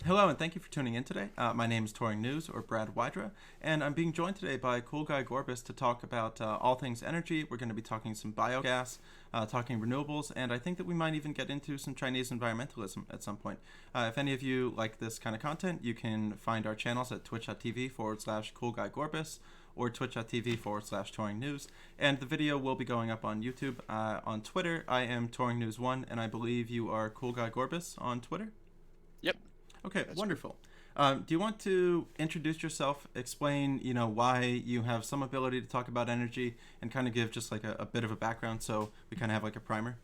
Hello, and thank you for tuning in today. My name is Touring News, or Brad Wydra, and I'm being joined today by CoolGuyGorbus to talk about all things energy. We're going to be talking some biogas, talking renewables, and I think that we might even get into some Chinese environmentalism at some point. If any of you like this kind of content, you can find our channels at twitch.tv/CoolGuyGorbus or twitch.tv/Touring News, and the video will be going up on YouTube. On Twitter, I am Touring News1, and I believe you are CoolGuyGorbus on Twitter. Yep, Okay, that's right. wonderful. Do you want to introduce yourself, explain, why you have some ability to talk about energy, and kind of give just like a bit of a background so we kind of have like a primer?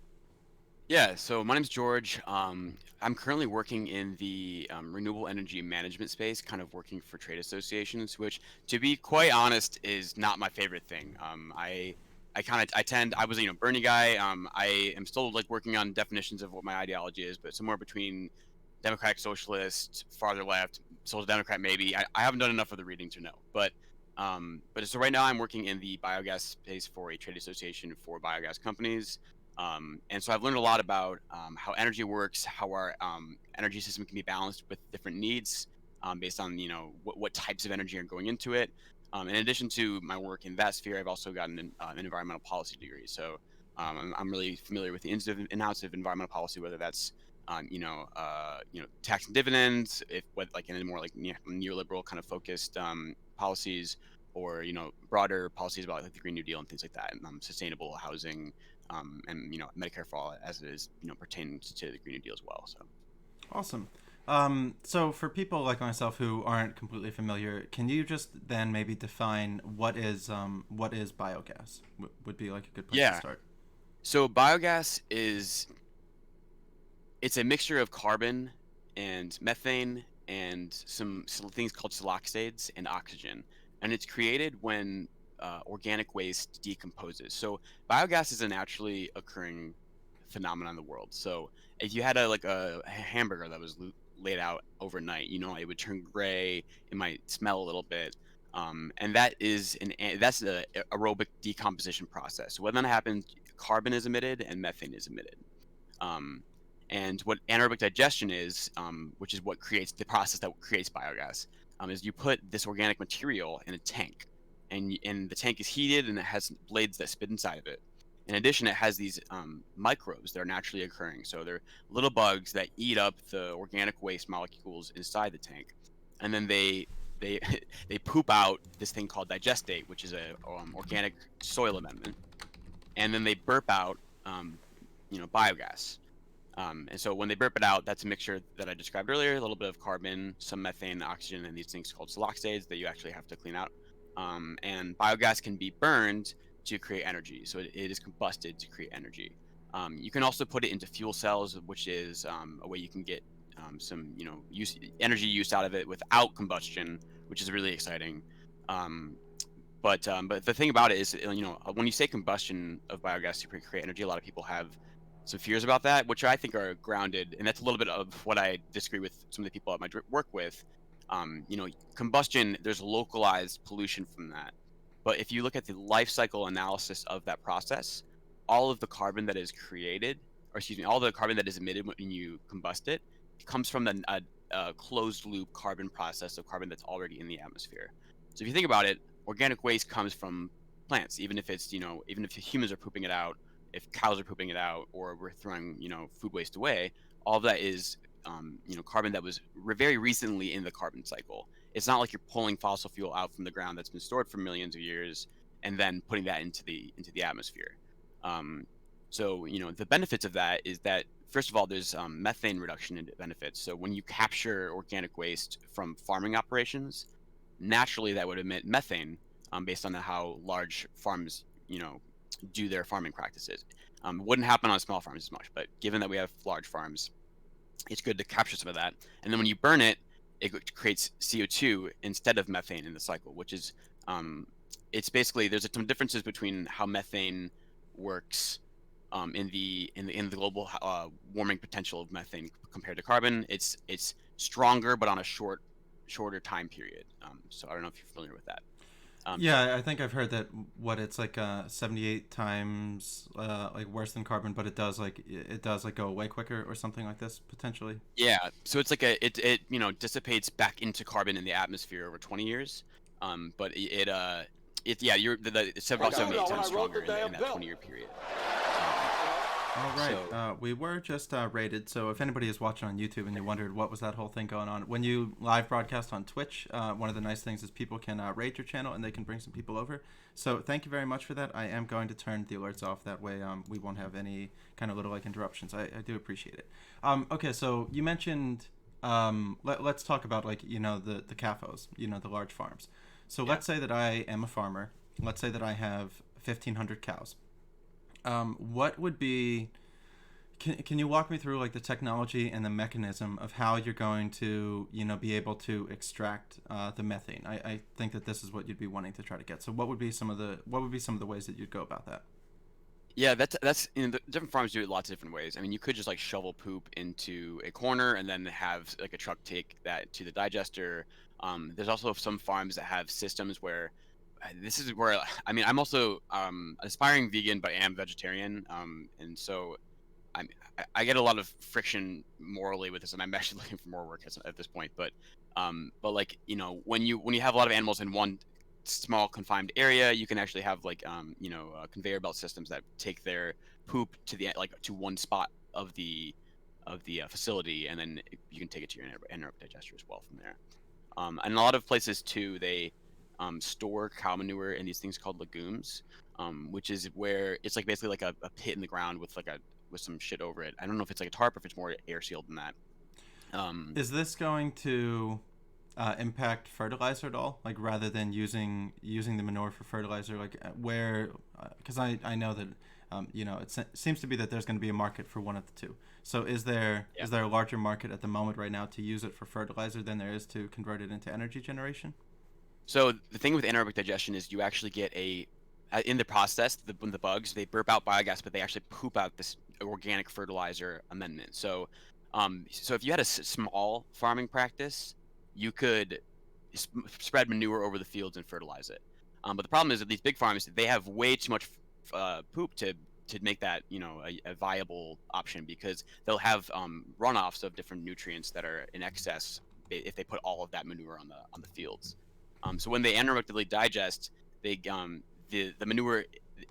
Yeah, so my name's George. I'm currently working in the renewable energy management space, kind of working for trade associations, which, to be quite honest, is not my favorite thing. I was a Bernie guy. I am still like working on definitions of what my ideology is, but somewhere between democratic socialist, farther left, social democrat maybe. I haven't done enough of the reading to know, but so right now I'm working in the biogas space for a trade association for biogas companies. And so I've learned a lot about how energy works, how our energy system can be balanced with different needs based on what types of energy are going into it. In addition to my work in that sphere, I've also gotten an environmental policy degree. So I'm really familiar with the ins and outs of environmental policy, whether that's tax and dividends, if what like in a more like neoliberal kind of focused policies, or broader policies about like the Green New Deal and things like that, and sustainable housing, and Medicare for all as it is pertains to the Green New Deal as well. So Awesome. So for people like myself who aren't completely familiar, can you just then maybe define what is biogas? Would be like a good place to yeah, start. so biogas is it's a mixture of carbon and methane and some things called siloxanes and oxygen, and it's created when organic waste decomposes. So biogas is a naturally occurring phenomenon in the world. So if you had a hamburger that was laid out overnight, it would turn gray, it might smell a little bit. And that's the aerobic decomposition process. So when that happens, carbon is emitted and methane is emitted. Um, and what anaerobic digestion is, which is what creates the process that creates biogas, is you put this organic material in a tank, and the tank is heated and it has blades that spit inside of it. In addition, it has these microbes that are naturally occurring. So they're little bugs that eat up the organic waste molecules inside the tank, and then they they poop out this thing called digestate, which is a organic soil amendment, and then they burp out biogas. And so when they burp it out, that's a mixture that I described earlier, a little bit of carbon, some methane, oxygen, and these things called siloxanes that you actually have to clean out. And biogas can be burned to create energy. So it is combusted to create energy. You can also put it into fuel cells, which is a way you can get some, energy use out of it without combustion, which is really exciting. Um, but the thing about it is, when you say combustion of biogas to create energy, a lot of people have some fears about that, which I think are grounded, and that's a little bit of what I disagree with some of the people at my work with. Combustion, there's localized pollution from that, but if you look at the life cycle analysis of that process, all of the carbon that is created, or excuse me, all the carbon that is emitted when you combust it, comes from a closed loop carbon process of carbon that's already in the atmosphere. So if you think about it, organic waste comes from plants, even if even if humans are pooping it out, if cows are pooping it out, or we're throwing food waste away. All of that is carbon that was very recently in the carbon cycle. It's not like you're pulling fossil fuel out from the ground that's been stored for millions of years and then putting that into the atmosphere. Um, so the benefits of that is that, first of all, there's methane reduction in benefits. So when you capture organic waste from farming operations, naturally that would emit methane, based on how large farms do their farming practices. Wouldn't happen on small farms as much, but given that we have large farms, it's good to capture some of that. And then when you burn it, it creates CO2 instead of methane in the cycle, which is um, it's basically, there's some differences between how methane works in the global warming potential of methane compared to carbon. It's stronger, but on a shorter time period. So I don't know if you're familiar with that. So Yeah, I think I've heard that what it's like 78 times like worse than carbon, but it does like go away quicker or something like this potentially. yeah, so it's like it dissipates back into carbon in the atmosphere over 20 years. But yeah, it's about 78 times stronger in that 20-year period. Um, All right. so We were just rated, so if anybody is watching on YouTube and you wondered what was that whole thing going on, when you live broadcast on Twitch, one of the nice things is people can rate your channel and they can bring some people over. So thank you very much for that. I am going to turn the alerts off. That way we won't have any kind of little like interruptions. I do appreciate it. Okay, so you mentioned, let's talk about like, the CAFOs, the large farms. So yeah. let's say that I am a farmer. Let's say that I have 1,500 cows. What would be can you walk me through like the technology and the mechanism of how you're going to be able to extract the methane? I think that this is what you'd be wanting to try to get. So what would be some of the ways that you'd go about that? Yeah, that's the different farms do it lots of different ways. I mean, you could just like shovel poop into a corner and then have like a truck take that to the digester. There's also some farms that have systems where this is where I mean, I'm also aspiring vegan, but I am vegetarian. And so I'm I get a lot of friction morally with this, and I'm actually looking for more work at this point. But like when you have a lot of animals in one small confined area, you can actually have like conveyor belt systems that take their poop to the like to one spot of the facility, and then you can take it to your anaerobic digester as well from there. And a lot of places too, they store cow manure in these things called legumes, which is where it's like basically like a pit in the ground with like a with some shit over it. I don't know if it's like a tarp or if it's more air sealed than that. Um, Is this going to impact fertilizer at all? Like rather than using the manure for fertilizer, like where? Because I know that seems to be that there's going to be a market for one of the two. So yeah. is there a larger market at the moment right now to use it for fertilizer than there is to convert it into energy generation? So the thing with anaerobic digestion is you actually get in the process, when the bugs they burp out biogas, but they actually poop out this organic fertilizer amendment. So if you had a small farming practice, you could spread manure over the fields and fertilize it. But the problem is that these big farms they have way too much poop to make that a viable option because they'll have runoffs of different nutrients that are in excess if they put all of that manure on the fields. So when they anaerobically digest, the manure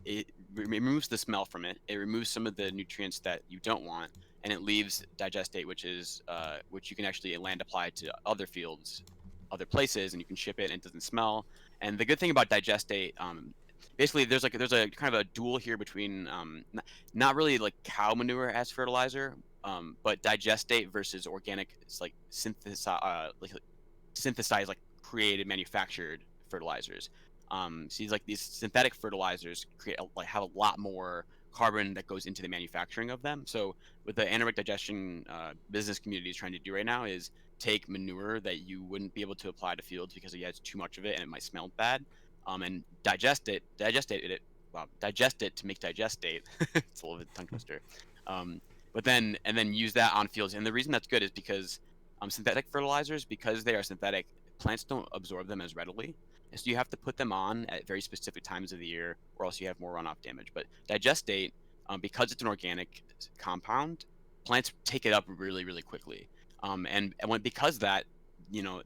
it removes the smell from it. It removes some of the nutrients that you don't want, and it leaves digestate, which you can actually land apply to other fields, other places, and you can ship it and it doesn't smell. And the good thing about digestate, basically, there's a kind of a duel here between not really like cow manure as fertilizer, but digestate versus organic. It's like synthesized, like created, manufactured fertilizers. So these synthetic fertilizers have a lot more carbon that goes into the manufacturing of them. So what the anaerobic digestion business community is trying to do right now is take manure that you wouldn't be able to apply to fields because it has too much of it and it might smell bad, and digest it to make digestate. It's a little bit tongue twister. But then use that on fields. And the reason that's good is because synthetic fertilizers, because they are synthetic, plants don't absorb them as readily. And so you have to put them on at very specific times of the year, or else you have more runoff damage. But digestate, because it's an organic compound, plants take it up really, really quickly. Because that,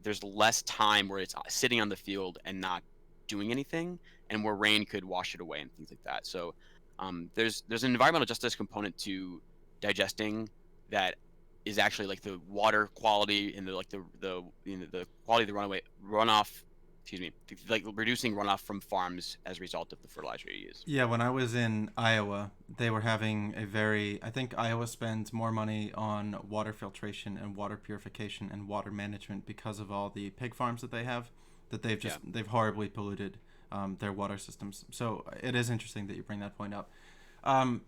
there's less time where it's sitting on the field and not doing anything, and where rain could wash it away and things like that. So there's an environmental justice component to digesting that is actually like the water quality and the quality of the runoff, excuse me, like reducing runoff from farms as a result of the fertilizer you use. Yeah, when I was in Iowa, they were having I think Iowa spends more money on water filtration and water purification and water management because of all the pig farms that they have, that they've horribly polluted their water systems. So it is interesting that you bring that point up.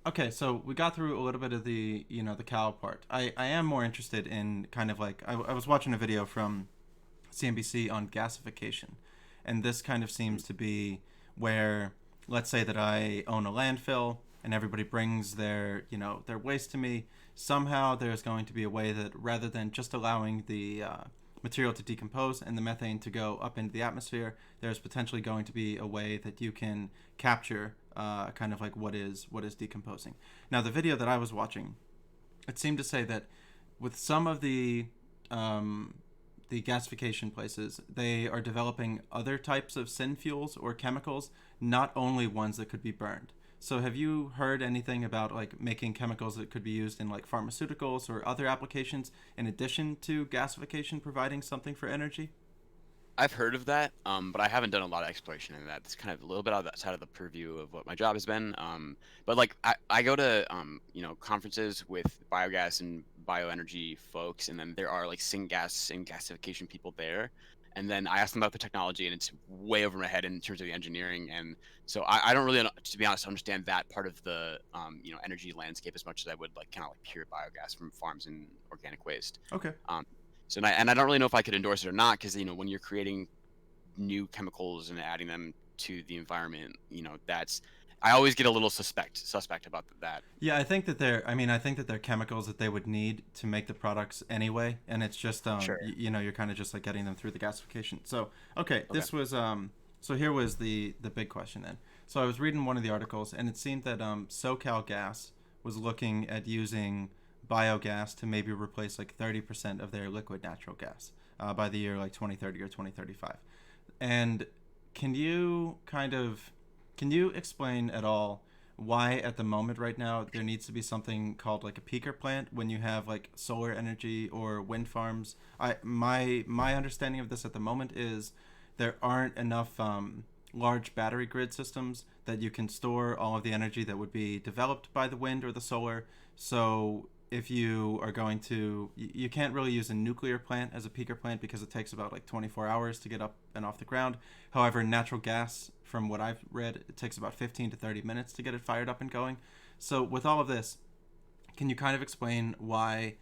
Okay, so we got through a little bit of the cow part. I am more interested in kind of like, I was watching a video from CNBC on gasification. And this kind of seems to be where, let's say that I own a landfill and everybody brings their waste to me. Somehow there's going to be a way that rather than just allowing the material to decompose and the methane to go up into the atmosphere, there's potentially going to be a way that you can capture kind of like what is decomposing. Now, the video that I was watching, it seemed to say that with some of the gasification places, they are developing other types of syn fuels or chemicals, not only ones that could be burned. So have you heard anything about like making chemicals that could be used in like pharmaceuticals or other applications in addition to gasification providing something for energy? I've heard of that, but I haven't done a lot of exploration in that. It's kind of a little bit outside of the purview of what my job has been. But like I go to conferences with biogas and bioenergy folks, and then there are like syngas and gasification people there. And then I ask them about the technology, and it's way over my head in terms of the engineering. And so I don't really, to be honest, understand that part of the energy landscape as much as I would like kind of like pure biogas from farms and organic waste. Okay. Um, and I don't really know if I could endorse it or not because when you're creating new chemicals and adding them to the environment, that's I always get a little suspect about that. Yeah, I think that I think that they're chemicals that they would need to make the products anyway, and it's just Sure. you're kind of just like getting them through the gasification. So okay, Okay. this was so here was the big question then. So I was reading one of the articles, and it seemed that SoCal Gas was looking at using biogas to maybe replace like 30% of their liquid natural gas by the year like 2030 or 2035. And can you kind of can you explain at all why at the moment right now there needs to be something called like a peaker plant when you have like solar energy or wind farms? My understanding of this at the moment is there aren't enough large battery grid systems that you can store all of the energy that would be developed by the wind or the solar. So if you are going to, you can't really use a nuclear plant as a peaker plant because it takes about like 24 hours to get up and off the ground. However, natural gas, from what I've read, it takes about 15 to 30 minutes to get it fired up and going. So with all of this, can you kind of explain why?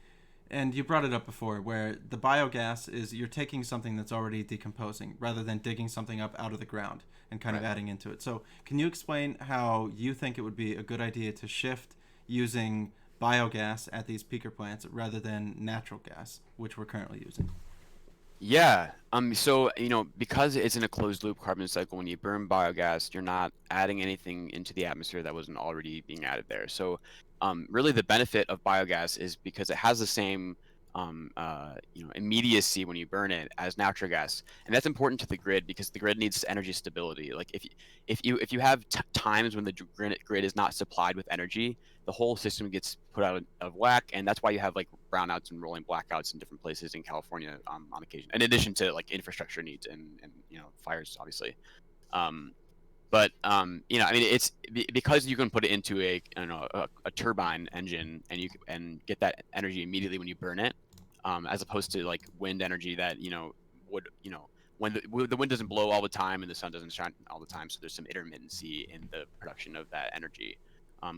And you brought it up before, where the biogas is you're taking something that's already decomposing rather than digging something up out of the ground and kind of Right. adding into it. So, can you explain how you think it would be a good idea to shift using biogas at these peaker plants rather than natural gas, which we're currently using? Yeah. So, because it's in a closed loop carbon cycle, when you burn biogas, you're not adding anything into the atmosphere that wasn't already being added there. So, really the benefit of biogas is because it has the same, immediacy when you burn it as natural gas. And that's important to the grid because the grid needs energy stability. Like if you have times when the grid is not supplied with energy, the whole system gets put out of whack, and that's why you have like brownouts and rolling blackouts in different places in California on occasion. In addition to like infrastructure needs and fires, obviously. Um, I mean, it's because you can put it into a turbine engine and and get that energy immediately when you burn it, as opposed to like wind energy that would when the wind doesn't blow all the time and the sun doesn't shine all the time, so there's some intermittency in the production of that energy,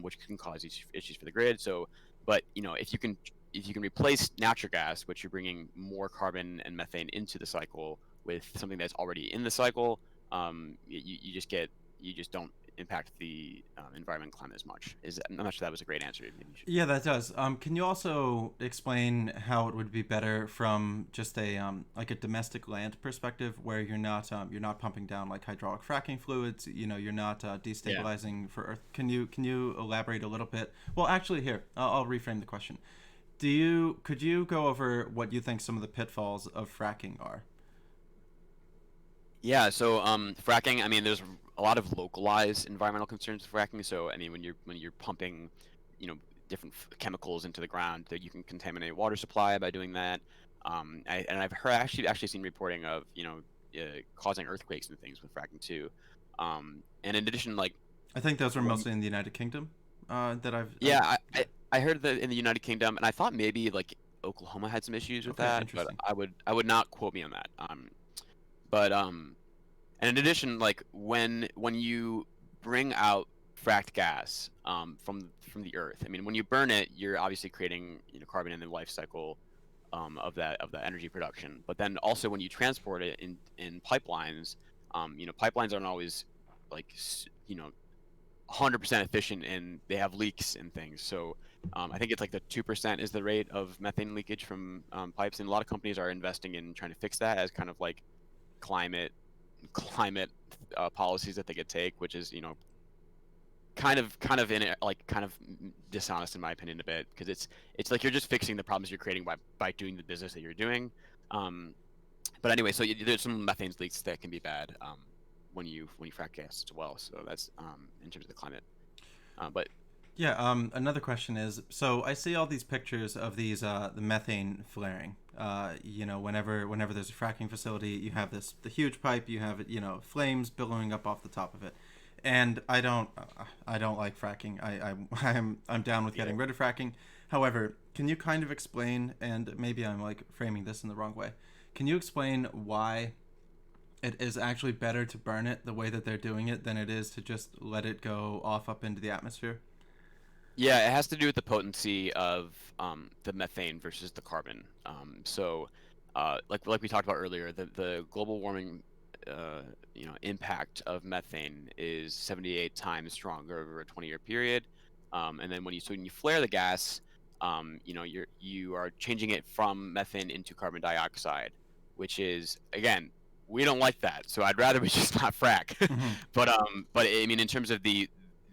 which can cause issues for the grid. So, but if you can replace natural gas, which you're bringing more carbon and methane into the cycle with something that's already in the cycle, you just don't impact the environment and climate as much. I'm not sure that was a great answer. Maybe you should. Yeah, that does. Can you also explain how it would be better from just a like a domestic land perspective, where you're not pumping down like hydraulic fracking fluids. You're not Yeah. destabilizing for Earth. Can you elaborate a little bit? Well, actually, here I'll reframe the question. Could you go over what you think some of the pitfalls of fracking are? Yeah. So fracking. I mean, there's a lot of localized environmental concerns with fracking. So I mean, when you're pumping, you know, different chemicals into the ground, that you can contaminate water supply by doing that. And I've heard actually seen reporting of causing earthquakes and things with fracking too. And in addition, like I think those were when mostly in the United Kingdom. That yeah, yeah. I heard that in the United Kingdom, and I thought maybe like Oklahoma had some issues with Okay, that, but interesting. I would not quote me on that. But And in addition, like when you bring out fracked gas from the earth, I mean, when you burn it, you're obviously creating carbon in the life cycle of that energy production. But then also when you transport it in pipelines, pipelines aren't always like 100% efficient and they have leaks and things. So I think it's like the 2% is the rate of methane leakage from pipes, and a lot of companies are investing in trying to fix that as kind of like climate climate policies that they could take, which is kind of in it, like kind of dishonest in my opinion a bit, because it's like you're just fixing the problems you're creating by doing the business that you're doing. Um, but anyway, so there's some methane leaks that can be bad when you frack gas as well. So that's in terms of the climate. But Yeah, another question is, so I see all these pictures of these the methane flaring. Whenever there's a fracking facility, you have the huge pipe, you have it, flames billowing up off the top of it. And I don't like fracking. I'm down with getting rid of fracking. However, can you kind of explain, and maybe I'm like framing this in the wrong way. Can you explain why it is actually better to burn it the way that they're doing it than it is to just let it go off up into the atmosphere? yeah, it has to do with the potency of the methane versus the carbon. Like we talked about earlier, the global warming impact of methane is 78 times stronger over a 20-year period. And then when you flare the gas, you are changing it from methane into carbon dioxide, which is, again, we don't like that. So I'd rather we just not frack. Mm-hmm. But I mean, in terms of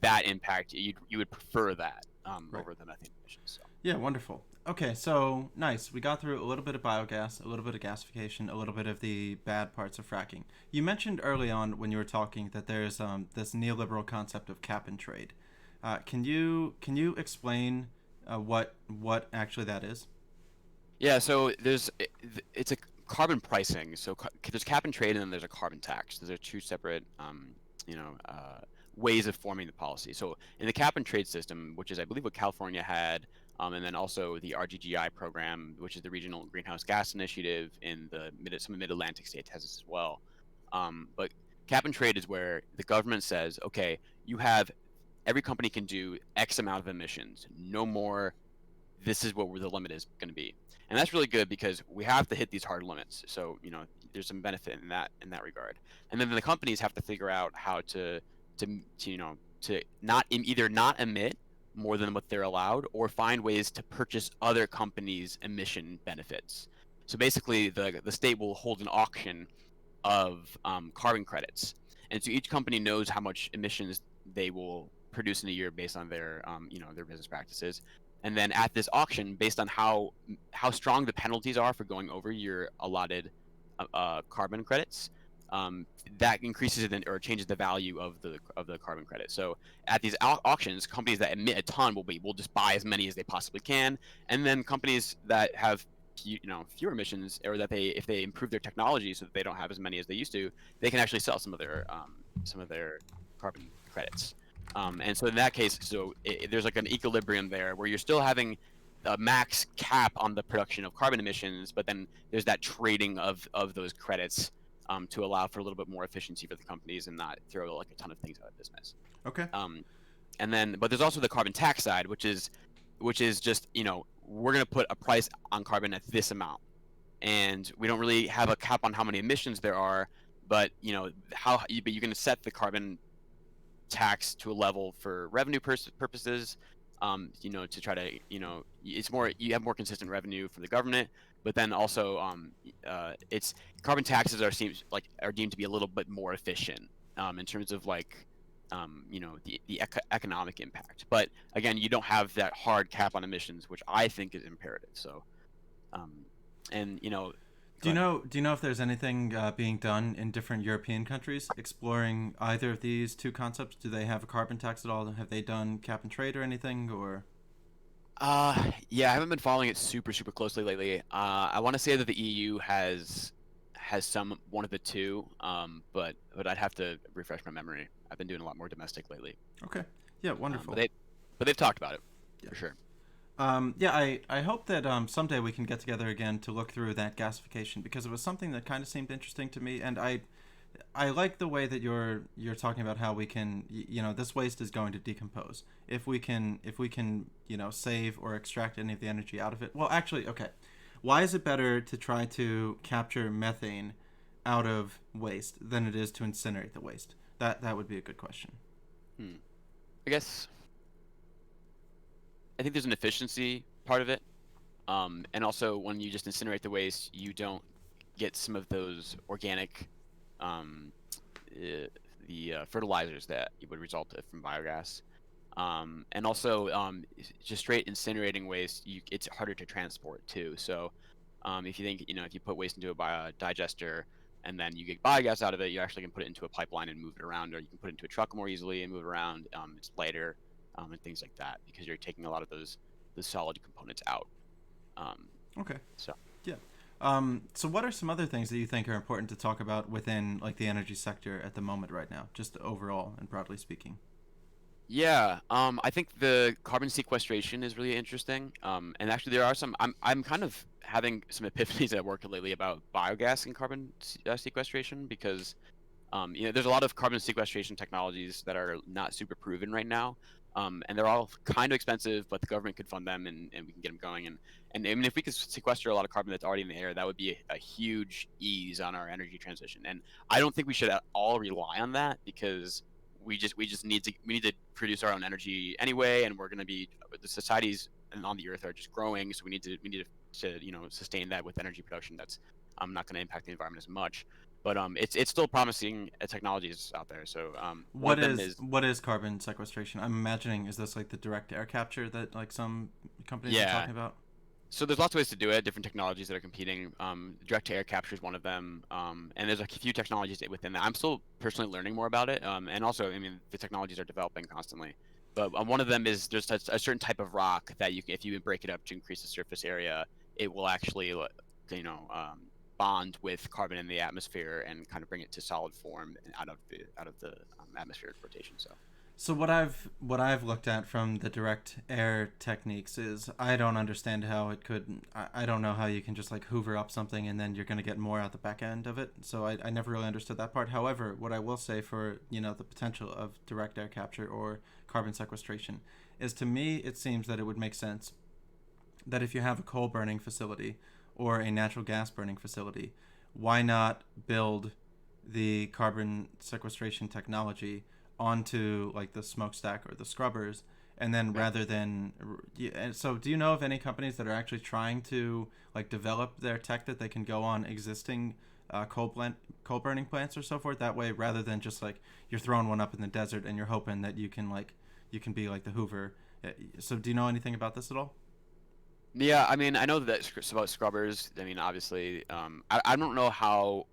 that impact, you would prefer that Right. over the methane emissions. So. Yeah, wonderful. Okay, so nice. We got through a little bit of biogas, a little bit of gasification, a little bit of the bad parts of fracking. You mentioned early on when you were talking that there's this neoliberal concept of cap and trade. Can you explain what actually that is? Yeah, so it's a carbon pricing. So there's cap and trade, and then there's a carbon tax. Those are two separate, ways of forming the policy. So in the cap and trade system, which is I believe what California had, and then also the RGGI program, which is the Regional Greenhouse Gas Initiative in some of the Mid-Atlantic states has this as well. But cap and trade is where the government says, okay, you have every company can do X amount of emissions, no more. This is what the limit is going to be, and that's really good because we have to hit these hard limits. So there's some benefit in that regard, and then the companies have to figure out how to not either not emit more than what they're allowed, or find ways to purchase other companies' emission benefits. So basically, the state will hold an auction of carbon credits, and so each company knows how much emissions they will produce in a year based on their business practices. And then at this auction, based on how strong the penalties are for going over your allotted carbon credits, um, that increases or changes the value of the carbon credit. So at these auctions, companies that emit a ton will just buy as many as they possibly can, and then companies that have fewer emissions, or that if they improve their technology so that they don't have as many as they used to, they can actually sell some of their carbon credits. And so in that case, there's like an equilibrium there where you're still having a max cap on the production of carbon emissions, but then there's that trading of those credits to allow for a little bit more efficiency for the companies and not throw like a ton of things out of business. Okay. Um, but there's also the carbon tax side, which is just we're going to put a price on carbon at this amount, and we don't really have a cap on how many emissions there are, but but you're going to set the carbon tax to a level for revenue purposes, to try to, it's more, you have more consistent revenue from the government, but then also, it's carbon taxes are deemed to be a little bit more efficient, in terms of like, the economic impact. But again, you don't have that hard cap on emissions, which I think is imperative. So, um, and Do go you ahead. know do you know if there's anything being done in different European countries exploring either of these two concepts? Do they have a carbon tax at all? Have they done cap and trade or anything? Or Yeah, I haven't been following it super, super closely lately. I want to say that the EU has one of the two, but I'd have to refresh my memory. I've been doing a lot more domestic lately. okay, yeah, Um, but wonderful. they but they've talked about it Yeah. for sure. Yeah, I hope that someday we can get together again to look through that gasification because it was something that kind of seemed interesting to me, and I like the way that you're talking about how we can this waste is going to decompose if we can save or extract any of the energy out of it. Well, actually, okay, why is it better to try to capture methane out of waste than it is to incinerate the waste? That would be a good question. Hmm. I guess I think there's an efficiency part of it. And also when you just incinerate the waste, you don't get some of those organic, um, uh, the fertilizers that would result from biogas. And also, just straight incinerating waste, it's harder to transport too. So, if you think, if you put waste into a digester and then you get biogas out of it, you actually can put it into a pipeline and move it around, or you can put it into a truck more easily and move it around. It's lighter, and things like that because you're taking a lot of the solid components out. Um, Okay. so. Yeah. So what are some other things that you think are important to talk about within like the energy sector at the moment right now, just overall and broadly speaking? Yeah, I think the carbon sequestration is really interesting. And actually, there are some. I'm kind of having some epiphanies at work lately about biogas and carbon sequestration because there's a lot of carbon sequestration technologies that are not super proven right now. And they're all kind of expensive, but the government could fund them and we can get them going. And I mean, if we could sequester a lot of carbon that's already in the air, that would be a huge ease on our energy transition. And I don't think we should at all rely on that because we just need to produce our own energy anyway, and we're going to be the societies on the earth are just growing, so we need to sustain that with energy production that's not going to impact the environment as much. But it's still promising technologies out there. So one What of them is is what is carbon sequestration? I'm imagining is this like the direct air capture that like some companies are yeah. talking about? So there's lots of ways to do it. Different technologies that are competing. Direct to air capture is one of them, and there's a few technologies within that. I'm still personally learning more about it, and also, I mean, the technologies are developing constantly. But one of them is there's a certain type of rock that if you break it up to increase the surface area, it will actually, you know, bond with carbon in the atmosphere and kind of bring it to solid form and out of the atmospheric rotation. So. So what I've looked at from the direct air techniques is I don't understand how it could. I don't know how you can just like hoover up something and then you're going to get more out the back end of it. So I never really understood that part. However, what I will say for the potential of direct air capture or carbon sequestration is, to me it seems that it would make sense that if you have a coal burning facility or a natural gas burning facility, why not build the carbon sequestration technology onto like the smokestack or the scrubbers, and then Yeah. rather than so do you know of any companies that are actually trying to like develop their tech that they can go on existing coal burning plants or so forth, that way rather than just like you're throwing one up in the desert and you're hoping that you can be like the Hoover. So do you know anything about this at all? Yeah, I mean, I know that about scrubbers. I mean, obviously, I don't know how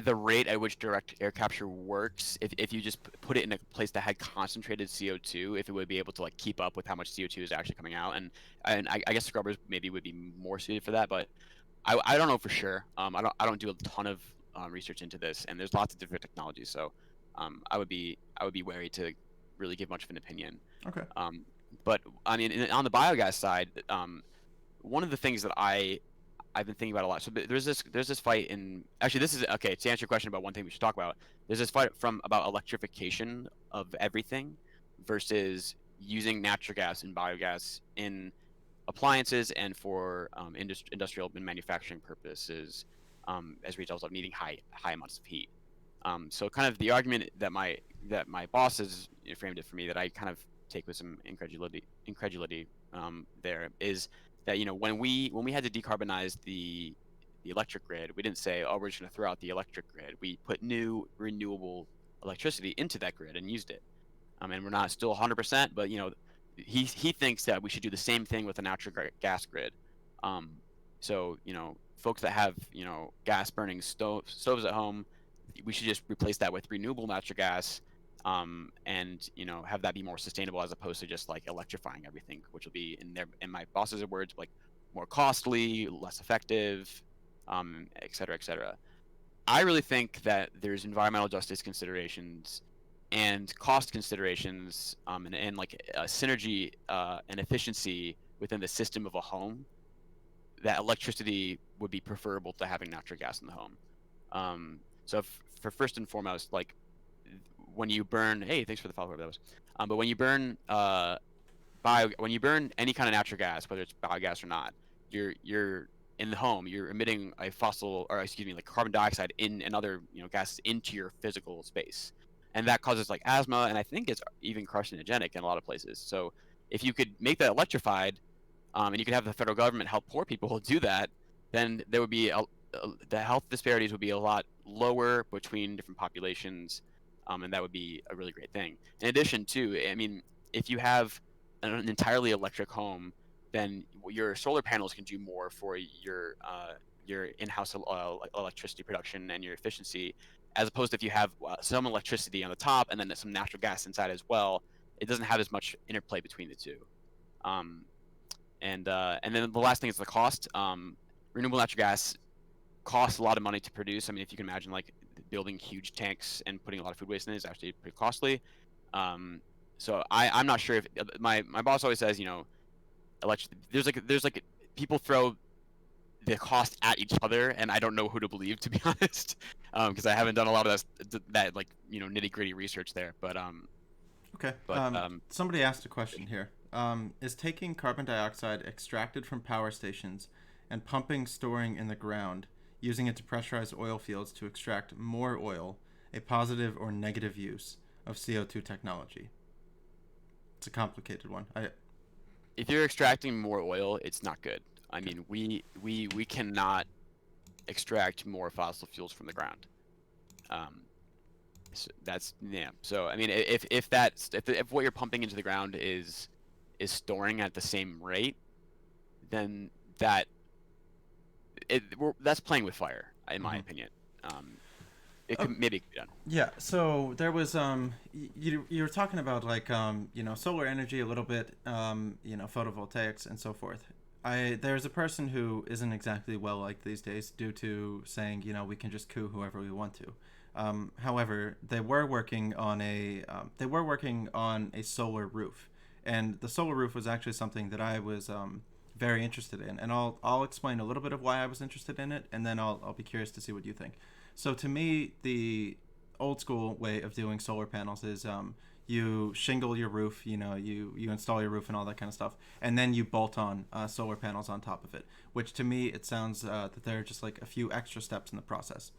the rate at which direct air capture works. If you just put it in a place that had concentrated CO2, if it would be able to like keep up with how much CO2 is actually coming out, and I guess scrubbers maybe would be more suited for that, but I don't know for sure. I don't do a ton of research into this, and there's lots of different technologies, so I would be wary to really give much of an opinion. Okay. Um, but I mean, on the biogas side, one of the things that I've been thinking about a lot. So there's this fight in actually this is okay to answer your question about one thing we should talk about. There's this fight from about electrification of everything versus using natural gas and biogas in appliances and for industrial and manufacturing purposes, as a result of needing high amounts of heat. So kind of the argument that my boss has framed it for me that I kind of take with some incredulity there is that when we had to decarbonize the electric grid, we didn't say, oh, we're just going to throw out the electric grid. We put new renewable electricity into that grid and used it. And we're not still 100%, but he thinks that we should do the same thing with the natural gas grid. Um, so folks that have gas burning stoves at home, we should just replace that with renewable natural gas, and have that be more sustainable as opposed to just like electrifying everything, which will be in my boss's words like more costly, less effective, et cetera, et cetera. I really think that there's environmental justice considerations and cost considerations, and like synergy and efficiency within the system of a home, that electricity would be preferable to having natural gas in the home. So for first and foremost, like when you burn, hey, thanks for the follow-up, that was, but when you burn any kind of natural gas, whether it's biogas or not, you're in the home, you're emitting a fossil, or excuse me, like carbon dioxide and other gases into your physical space. and that causes like asthma, and I think it's even carcinogenic in a lot of places. So if you could make that electrified, and you could have the federal government help poor people do that, then there would be the health disparities would be a lot lower between different populations, and that would be a really great thing. In addition, too, I mean, if you have an entirely electric home, then your solar panels can do more for your in-house electricity production and your efficiency, as opposed to if you have some electricity on the top and then some natural gas inside as well. It doesn't have as much interplay between the two. Um, and then the last thing is the cost. Renewable natural gas costs a lot of money to produce. I mean, if you can imagine like building huge tanks and putting a lot of food waste in it is actually pretty costly. So I'm not sure if my boss always says, you know, there's like people throw the cost at each other, and I don't know who to believe, to be honest, because I haven't done a lot of that like, you know, nitty gritty research there. Okay. But Somebody asked a question here. Is taking carbon dioxide extracted from power stations and pumping, storing in the ground, using it to pressurize oil fields to extract more oil, a positive or negative use of CO2 technology? It's a complicated one. If you're extracting more oil, it's not good. I mean, we cannot extract more fossil fuels from the ground. So that's, yeah. So I mean, if what you're pumping into the ground is storing at the same rate, then that's playing with fire, in my opinion. It could maybe be done. Yeah, so there was you were talking about like you know, solar energy a little bit, you know, photovoltaics and so forth. There's a person who isn't exactly well liked these days due to saying, you know, we can just coup whoever we want to. However, they were working on a solar roof, and the solar roof was actually something that I was very interested in, and I'll explain a little bit of why I was interested in it, and then I'll be curious to see what you think. So to me, the old school way of doing solar panels is you shingle your roof, you know, you install your roof and all that kind of stuff, and then you bolt on solar panels on top of it, which to me it sounds that there are just like a few extra steps in the process.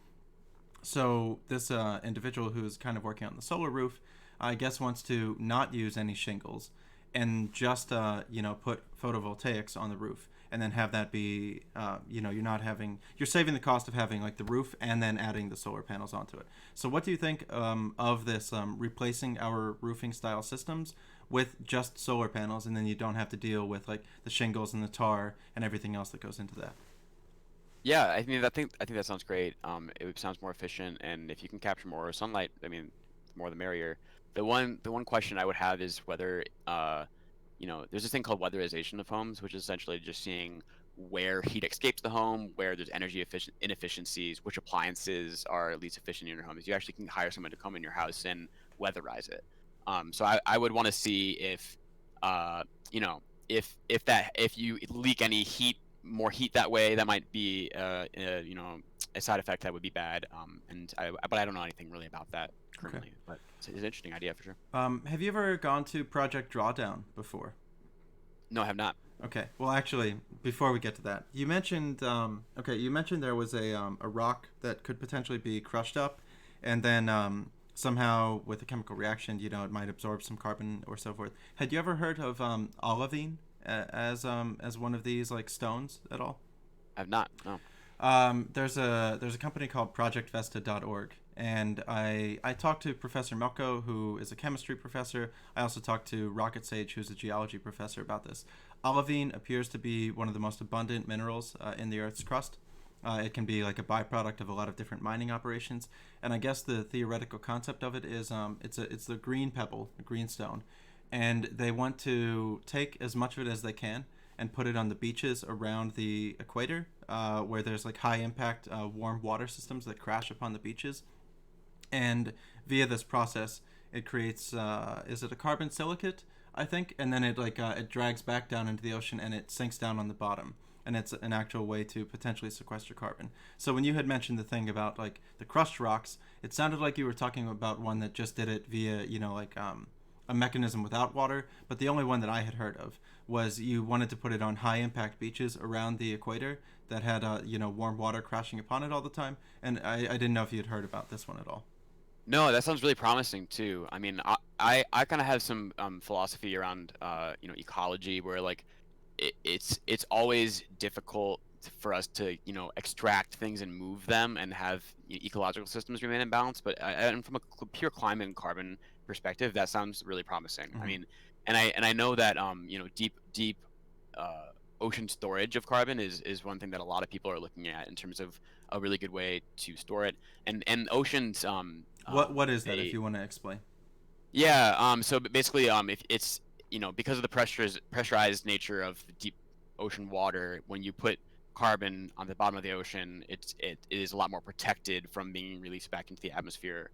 So this individual who's kind of working on the solar roof, I guess, wants to not use any shingles and just you know, put photovoltaics on the roof, and then have that be you know, you're saving the cost of having like the roof and then adding the solar panels onto it. So what do you think of this replacing our roofing style systems with just solar panels, and then you don't have to deal with like the shingles and the tar and everything else that goes into that? Yeah, I think that sounds great. It sounds more efficient, and if you can capture more sunlight, I mean, the more the merrier. The one question I would have is whether you know, there's this thing called weatherization of homes, which is essentially just seeing where heat escapes the home, where there's inefficiencies, which appliances are least efficient in your home. Is you actually can hire someone to come in your house and weatherize it. So I would want to see if you know, if you leak any more heat that way, that might be you know, a side effect that would be bad. But I don't know anything really about that Okay. currently. But it's an interesting idea for sure. Have you ever gone to Project Drawdown before? No, I have not. Okay. Well, actually, before we get to that, you mentioned you mentioned there was a rock that could potentially be crushed up, and then somehow with a chemical reaction, you know, it might absorb some carbon or so forth. Had you ever heard of olivine as one of these like stones at all? I have not. No. There's a company called ProjectVesta.org, and I talked to Professor Melko, who is a chemistry professor. I also talked to Rocket Sage, who's a geology professor, about this. Olivine appears to be one of the most abundant minerals in the Earth's crust. It can be like a byproduct of a lot of different mining operations, and I guess the theoretical concept of it is it's the green pebble, the green stone, and they want to take as much of it as they can and put it on the beaches around the equator, where there's like high impact warm water systems that crash upon the beaches, and via this process it creates is it a carbon silicate, I think, and then it drags back down into the ocean and it sinks down on the bottom, and it's an actual way to potentially sequester carbon. So when you had mentioned the thing about like the crushed rocks, it sounded like you were talking about one that just did it via, you know, like a mechanism without water, but the only one that I had heard of was you wanted to put it on high impact beaches around the equator that had you know, warm water crashing upon it all the time, and I didn't know if you had heard about this one at all. No, that sounds really promising too. I mean, I kind of have some philosophy around ecology where like it's always difficult for us to extract things and move them and have ecological systems remain in balance. But and from a pure climate and carbon perspective, that sounds really promising. I Hmm. mean, and I know that deep uh, ocean storage of carbon is one thing that a lot of people are looking at in terms of a really good way to store it. And oceans What is that, if they you want to explain? yeah, so basically, if it's because of the pressurized nature of the deep ocean water, when you put carbon on the bottom of the ocean, it is a lot more protected from being released back into the atmosphere,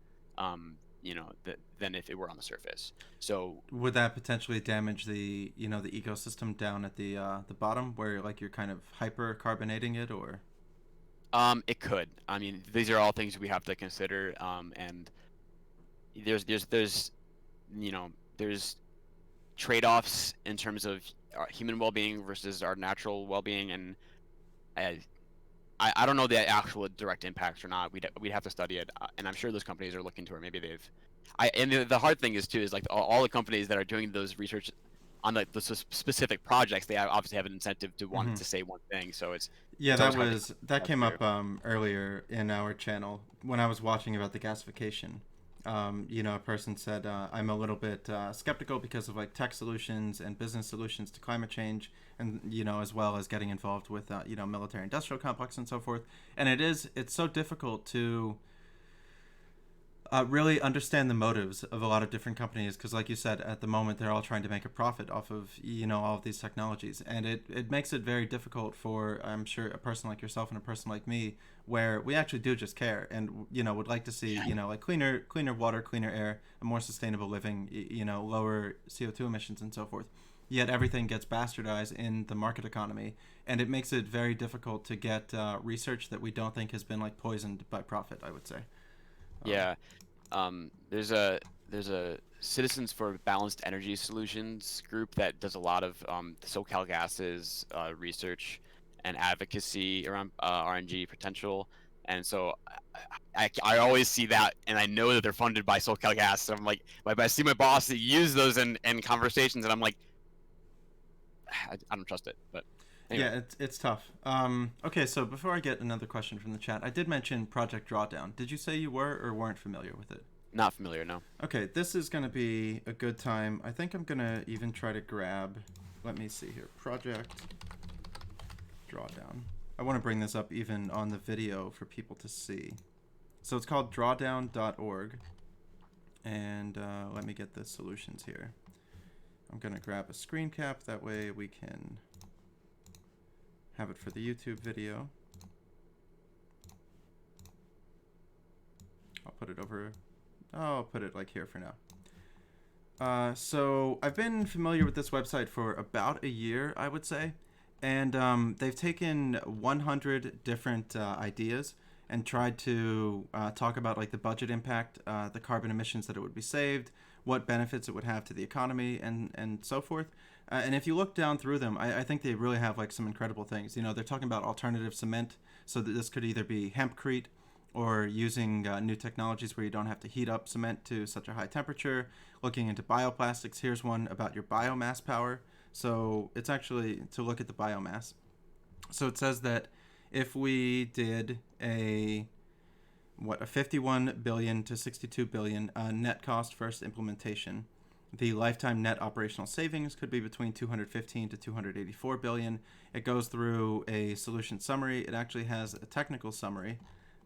than if it were on the surface. So Would that potentially damage the the ecosystem down at the bottom, where like you're kind of hypercarbonating it, or? it could. I mean, these are all things we have to consider, and there's you know there's trade-offs in terms of our human well-being versus our natural well-being, and I, I don't know the actual direct impacts or not. We'd have to study it, and I'm sure those companies are looking to, or maybe they've. And the hard thing is too is like all the companies that are doing those research on like the specific projects, they obviously have an incentive to want Hmm. to say one thing, so Yeah, it's always hard to that that's came true. up earlier in our channel when I was watching about the gasification. A person said I'm a little bit skeptical because of like tech solutions and business solutions to climate change, and as well as getting involved with military industrial complex and so forth. And it's so difficult to really understand the motives of a lot of different companies because, like you said, at the moment they're all trying to make a profit off of all of these technologies, and it makes it very difficult for, I'm sure, a person like yourself and a person like me, where we actually do just care and would like to see like cleaner water, cleaner air, a more sustainable living, lower CO2 emissions and so forth. Yet everything gets bastardized in the market economy, and it makes it very difficult to get research that we don't think has been like poisoned by profit, I would say. Um, Yeah. There's a Citizens for Balanced Energy Solutions group that does a lot of SoCal gases research and advocacy around RNG potential. And so I always see that, and I know that they're funded by SoCal Gas. So I'm like I see my boss use those in conversations, and I'm like, I don't trust it. But anyway, Yeah, it's tough. Okay, so before I get another question from the chat, I did mention Project Drawdown. Did you say you were or weren't familiar with it? not familiar. No. Okay, this is going to be a good time. I think I'm going to even try to grab, let me see here, Project Drawdown. I want to bring this up even on the video for people to see. So it's called drawdown.org. And let me get the solutions here. I'm going to grab a screen cap. That way we can have it for the YouTube video. I'll put it over. I'll put it like here for now. So I've been familiar with this website for about a year, I would say, and they've taken 100 different ideas and tried to talk about like the budget impact, the carbon emissions that it would be saved, what benefits it would have to the economy, and so forth. And if you look down through them, I think they really have like some incredible things. They're talking about alternative cement, so that this could either be hempcrete or using new technologies where you don't have to heat up cement to such a high temperature. Looking into bioplastics, here's one about your biomass power. So it's actually to look at the biomass. So it says that if we did a 51 billion to 62 billion net cost first implementation, the lifetime net operational savings could be between 215 to 284 billion. It goes through a solution summary. It actually has a technical summary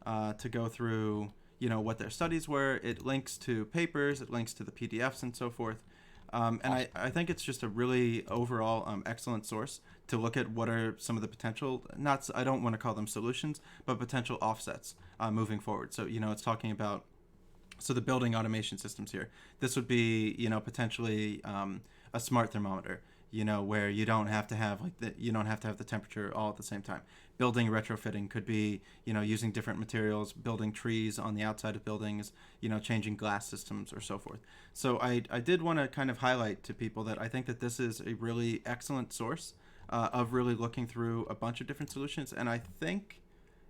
to go through, what their studies were. It links to papers, it links to the PDFs and so forth. And Awesome. I think it's just a really overall excellent source to look at what are some of the potential, not, I don't want to call them solutions, but potential offsets moving forward. So, it's talking about, so the building automation systems here. This would be, potentially a smart thermometer, where you don't have to have you don't have to have the temperature all at the same time. Building retrofitting could be, using different materials, building trees on the outside of buildings, changing glass systems or so forth. So I did want to kind of highlight to people that I think that this is a really excellent source of really looking through a bunch of different solutions. And I think,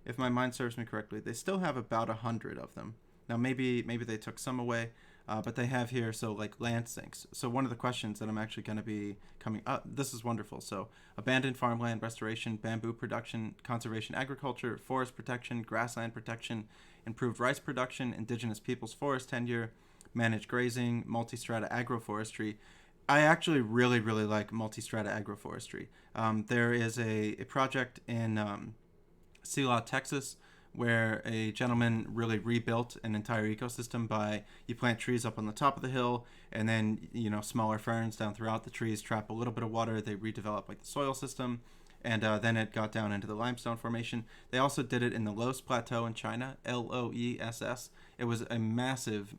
if my mind serves me correctly, they still have about 100 of them. Now maybe they took some away, but they have here so like land sinks. So one of the questions that I'm actually going to be coming up, this is wonderful. So abandoned farmland restoration, bamboo production, conservation agriculture, forest protection, grassland protection, improved rice production, indigenous peoples forest tenure, managed grazing, multi-strata agroforestry. I actually really like multi-strata agroforestry. There is a project in Selah, Texas, where a gentleman really rebuilt an entire ecosystem by you plant trees up on the top of the hill, and then smaller ferns down throughout the trees trap a little bit of water. They redevelop like the soil system, and then it got down into the limestone formation. They also did it in the Loess Plateau in China, Loess. It was a massive,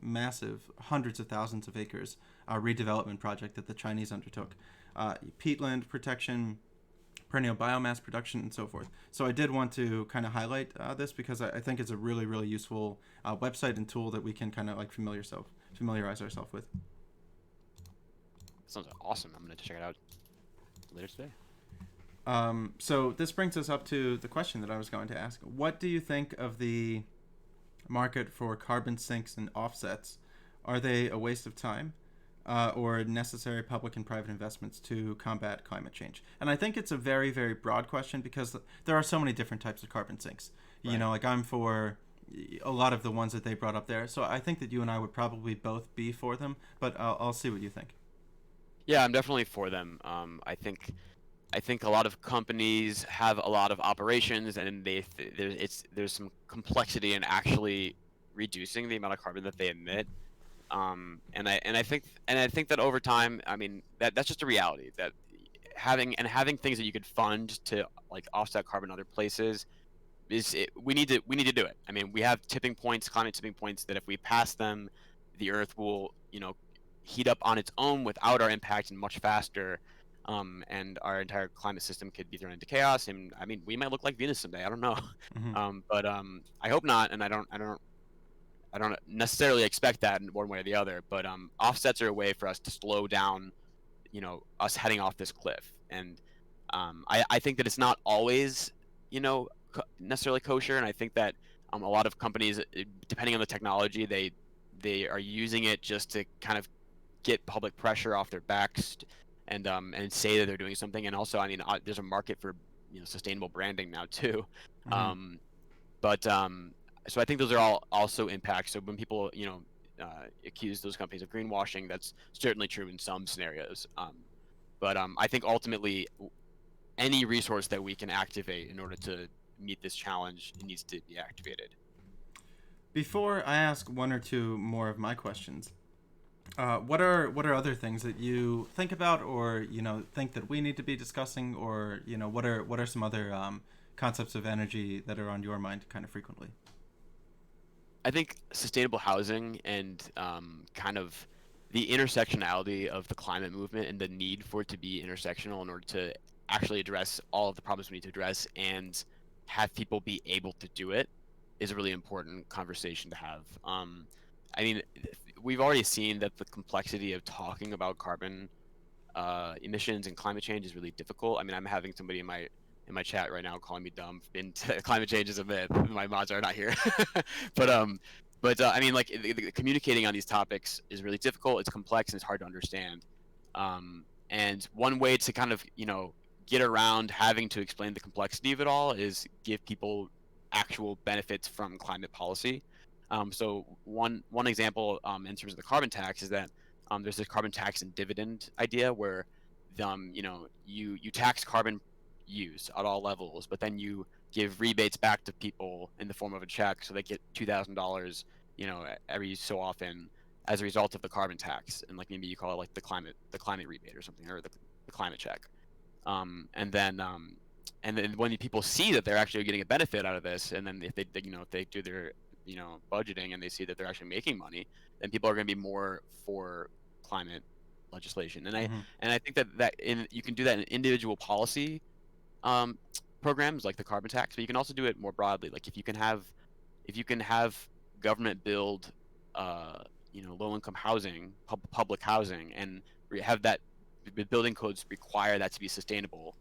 hundreds of thousands of acres redevelopment project that the Chinese undertook. Peatland protection, perennial biomass production, and so forth. So I did want to kind of highlight this because I think it's a really useful website and tool that we can kind of like familiarize ourselves with. Sounds awesome. I'm gonna check it out later today. So this brings us up to the question that I was going to ask. What do you think of the market for carbon sinks and offsets? Are they a waste of time? Or necessary public and private investments to combat climate change? And I think it's a very broad question because there are so many different types of carbon sinks. Right. Like I'm for a lot of the ones that they brought up there. So I think that you and I would probably both be for them, but I'll see what you think. Yeah, I'm definitely for them. I think a lot of companies have a lot of operations, and there's some complexity in actually reducing the amount of carbon that they emit. And I think that over time, I mean, that's just a reality that having things that you could fund to like offset carbon in other places we need to do it. I mean, we have climate tipping points that if we pass them, the Earth will heat up on its own without our impact and much faster. And our entire climate system could be thrown into chaos. And I mean, we might look like Venus someday. I don't know, Mm-hmm. but I hope not. And I don't necessarily expect that in one way or the other, but offsets are a way for us to slow down, us heading off this cliff. And I think that it's not always, necessarily kosher. And I think that a lot of companies, depending on the technology, they are using it just to kind of get public pressure off their backs and say that they're doing something. And also, I mean, there's a market for sustainable branding now too. Mm-hmm. But so I think those are all also impacts. So when people accuse those companies of greenwashing, that's certainly true in some scenarios. But I think ultimately any resource that we can activate in order to meet this challenge, it needs to be activated. Before I ask one or two more of my questions, what are other things that you think about, or think that we need to be discussing, or what are some other concepts of energy that are on your mind kind of frequently? I think sustainable housing and kind of the intersectionality of the climate movement and the need for it to be intersectional in order to actually address all of the problems we need to address and have people be able to do it is a really important conversation to have. I mean, we've already seen that the complexity of talking about carbon emissions and climate change is really difficult. I mean, I'm having somebody in my chat right now calling me dumb into climate change is a myth. My mods are not here, but I mean, like communicating on these topics is really difficult. It's complex and it's hard to understand. And one way to kind of get around having to explain the complexity of it all is give people actual benefits from climate policy. So one example in terms of the carbon tax is that there's this carbon tax and dividend idea where you tax carbon use at all levels, but then you give rebates back to people in the form of a check, so they get $2,000, every so often as a result of the carbon tax, and like maybe you call it like the climate rebate or something, or the climate check. And then when people see that they're actually getting a benefit out of this, and then if they do their budgeting and they see that they're actually making money, then people are going to be more for climate legislation. And Mm-hmm. I think that you can do that in individual policy programs like the carbon tax, but you can also do it more broadly. Like if you can have government build low income housing, public housing, and have that the building codes require that to be sustainable,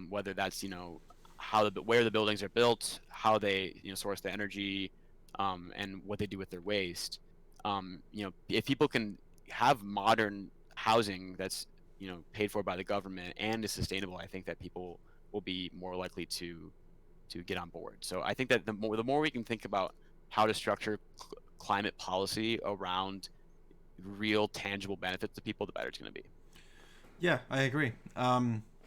whether that's where the buildings are built, how they source the energy, and what they do with their waste. If people can have modern housing that's paid for by the government and is sustainable, I think that people will be more likely to get on board. So I think that the more we can think about how to structure climate policy around real tangible benefits to people, the better it's going to be. Yeah, I agree.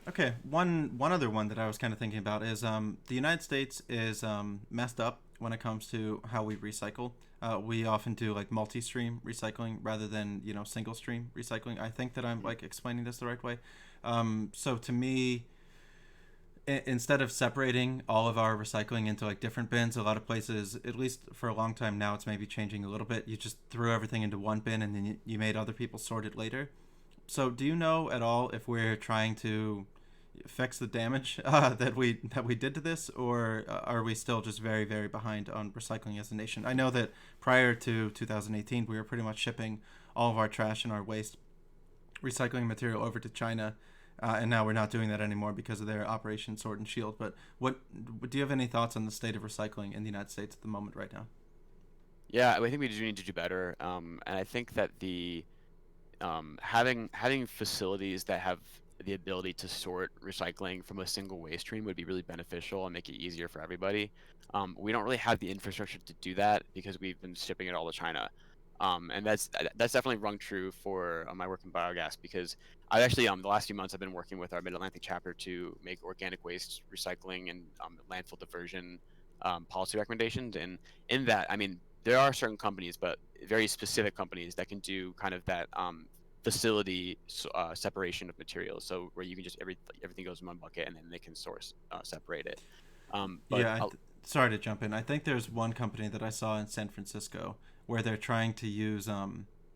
Okay, one other one that I was kind of thinking about is the United States is messed up when it comes to how we recycle. We often do like multi-stream recycling rather than single-stream recycling. I think that I'm like explaining this the right way. So to me, instead of separating all of our recycling into like different bins, a lot of places, at least for a long time now, it's maybe changing a little bit. You just threw everything into one bin and then you made other people sort it later. So, do you know at all if we're trying to fix the damage that we did to this, or are we still just very very behind on recycling as a nation? I know that prior to 2018, we were pretty much shipping all of our trash and our waste recycling material over to China, and now we're not doing that anymore because of their Operation Sword and Shield. But what do you have any thoughts on the state of recycling in the United States at the moment right now? Yeah, I think we do need to do better. And I think that the having facilities that have the ability to sort recycling from a single waste stream would be really beneficial and make it easier for everybody. We don't really have the infrastructure to do that because we've been shipping it all to China. And that's definitely rung true for my work in biogas, because I actually the last few months I've been working with our Mid-Atlantic chapter to make organic waste recycling and landfill diversion policy recommendations. And in that, I mean, there are certain companies, but very specific companies that can do kind of that facility separation of materials. So where you can just everything goes in one bucket and then they can source separate it. But Yeah, sorry to jump in. I think there's one company that I saw in San Francisco where they're trying to use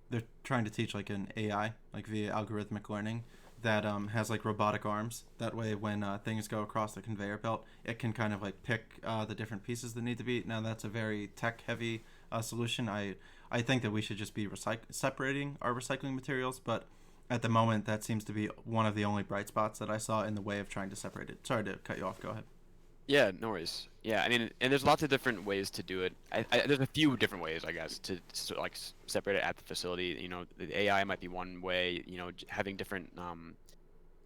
they're trying to teach like an AI, like via algorithmic learning, that has like robotic arms. That way, when things go across the conveyor belt, it can kind of like pick the different pieces that need to be. Now that's a very tech heavy solution. I think that we should just be separating our recycling materials, but at the moment that seems to be one of the only bright spots that I saw in the way of trying to separate it. Sorry to cut you off. Go ahead. yeah, no worries. Yeah, I mean, and there's lots of different ways to do it. There's a few different ways, I guess, to like separate it at the facility. The AI might be one way. Having different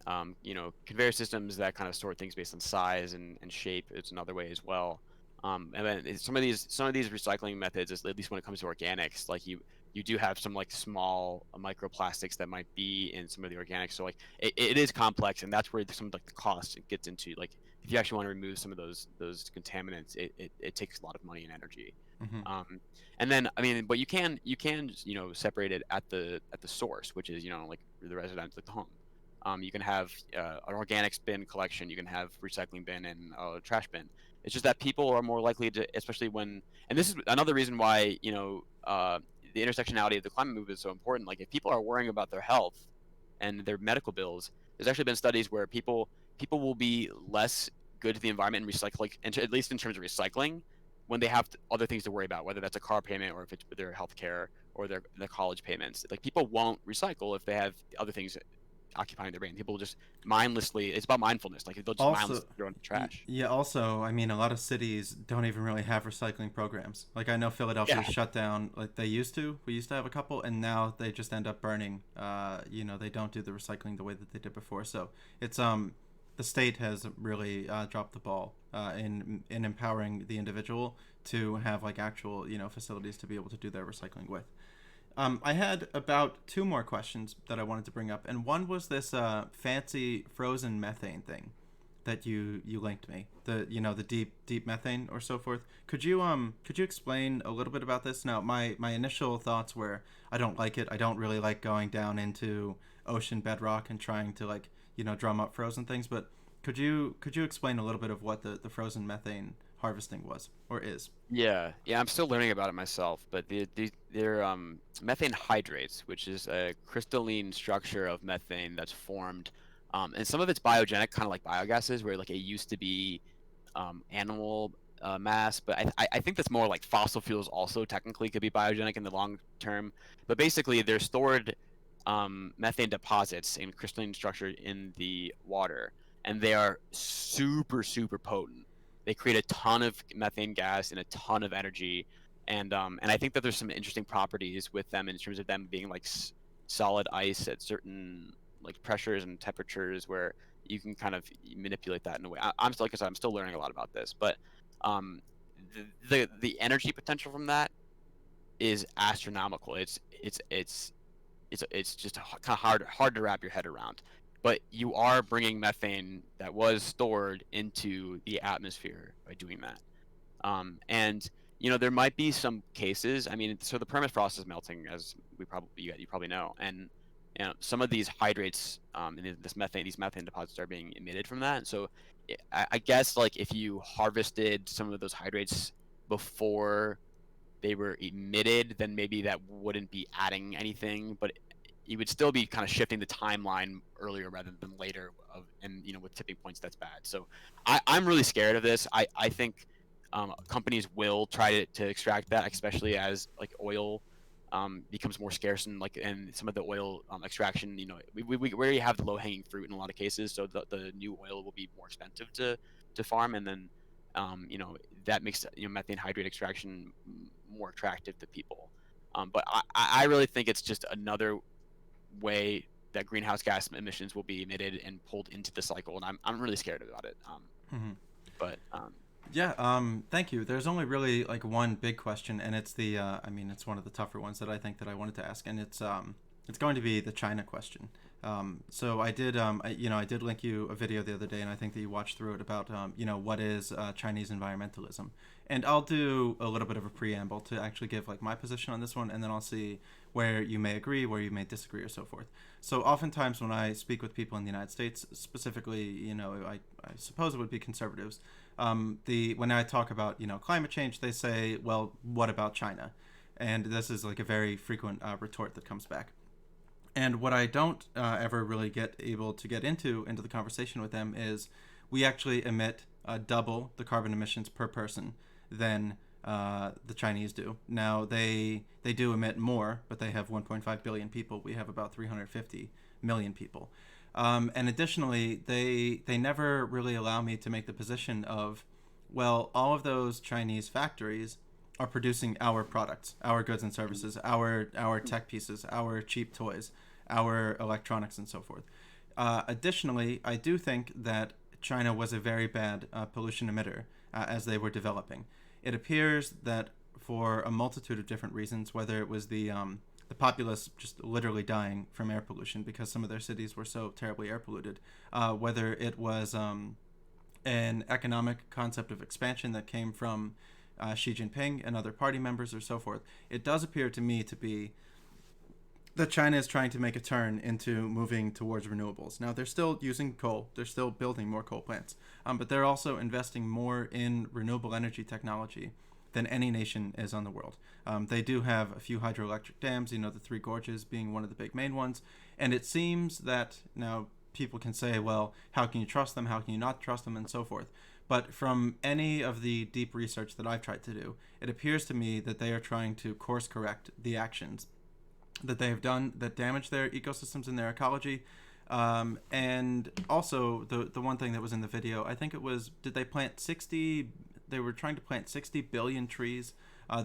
conveyor systems that kind of sort things based on size and shape. It's another way as well. And then some of these recycling methods, at least when it comes to organics, like you do have some like small microplastics that might be in some of the organics. So like it is complex, and that's where some of like the cost it gets into. Like if you actually want to remove some of those contaminants, it takes a lot of money and energy. Mm-hmm. Um, and then I mean, but you can separate it at the source, which is like the residence, like the home. You can have an organics bin collection. You can have recycling bin and a trash bin. It's just that people are more likely to, especially when, and this is another reason why the intersectionality of the climate movement is so important. Like if people are worrying about their health and their medical bills, there's actually been studies where people will be less good to the environment and recycle, like at least in terms of recycling, when they have other things to worry about, whether that's a car payment or if it's their health care or their college payments. Like people won't recycle if they have other things occupying their brain. People just mindlessly. It's about mindfulness. Like they'll just Also, mindlessly throw in the trash. yeah. Also, I mean, a lot of cities don't even really have recycling programs. Like I know Philadelphia Yeah, shut down. Like they used to. We used to have a couple, and now they just end up burning. They don't do the recycling the way that they did before. So it's the state has really dropped the ball in empowering the individual to have like actual facilities to be able to do their recycling with. I had about two more questions that I wanted to bring up, and one was this fancy frozen methane thing that you linked me. The deep methane or so forth. Could you explain a little bit about this? Now, my initial thoughts were I don't like it. I don't really like going down into ocean bedrock and trying to like drum up frozen things. But could you explain a little bit of what the frozen methane harvesting was or is? yeah. I'm still learning about it myself, but they're methane hydrates, which is a crystalline structure of methane that's formed, and some of it's biogenic, kind of like biogases, where like it used to be animal mass, but I think that's more like fossil fuels also technically could be biogenic in the long term. But basically, they're stored methane deposits in crystalline structure in the water, and they are super super potent. They create a ton of methane gas and a ton of energy, And I think that there's some interesting properties with them in terms of them being like solid ice at certain like pressures and temperatures where you can kind of manipulate that in a way. I'm still, like I said, I'm still learning a lot about this, but um, the energy potential from that is astronomical. It's just kind of hard to wrap your head around. But you are bringing methane that was stored into the atmosphere by doing that. And there might be some cases. I mean, so the permafrost is melting, as you probably know, and some of these hydrates, and these methane deposits are being emitted from that. And so, I guess like if you harvested some of those hydrates before they were emitted, then maybe that wouldn't be adding anything, but you would still be kind of shifting the timeline earlier rather than later and with tipping points, that's bad. So I'm really scared of this. I think companies will try to extract that, especially as like oil becomes more scarce, and some of the oil extraction, we already have the low hanging fruit in a lot of cases. So the new oil will be more expensive to farm, and then you know that makes methane hydrate extraction more attractive to people. But I really think it's just another way that greenhouse gas emissions will be emitted and pulled into the cycle, and I'm really scared about it. Hmm. But Yeah, thank you. There's only really like one big question, and it's I mean, it's one of the tougher ones that I think that I wanted to ask, and it's going to be the China question. So I did link you a video the other day, and I think that you watched through it about, what is Chinese environmentalism. And I'll do a little bit of a preamble to actually give like my position on this one, and then I'll see where you may agree, where you may disagree, or so forth. So oftentimes when I speak with people in the United States, specifically, I suppose it would be conservatives, the when I talk about climate change, they say, well, what about China? And this is like a very frequent retort that comes back. And what I don't ever really get able to get into the conversation with them is we actually emit double the carbon emissions per person than the Chinese do. Now they do emit more, but they have 1.5 billion people. We have about 350 million people. And additionally, they never really allow me to make the position of, well, all of those Chinese factories are producing our products, our goods and services, our tech pieces, our cheap toys, our electronics, and so forth. Additionally, I do think that China was a very bad pollution emitter as they were developing. It appears that for a multitude of different reasons, whether it was the populace just literally dying from air pollution because some of their cities were so terribly air polluted, whether it was an economic concept of expansion that came from Xi Jinping and other party members or so forth, it does appear to me to be that China is trying to make a turn into moving towards renewables. Now, they're still using coal. They're still building more coal plants. But they're also investing more in renewable energy technology than any nation is on the world. They do have a few hydroelectric dams, the Three Gorges being one of the big main ones. And it seems that now people can say, well, how can you trust them? How can you not trust them? And so forth. But from any of the deep research that I've tried to do, it appears to me that they are trying to course correct the actions that they have done that damage their ecosystems and their ecology. And also, the one thing that was in the video, I think it was, did they plant 60? They were trying to plant 60 billion trees.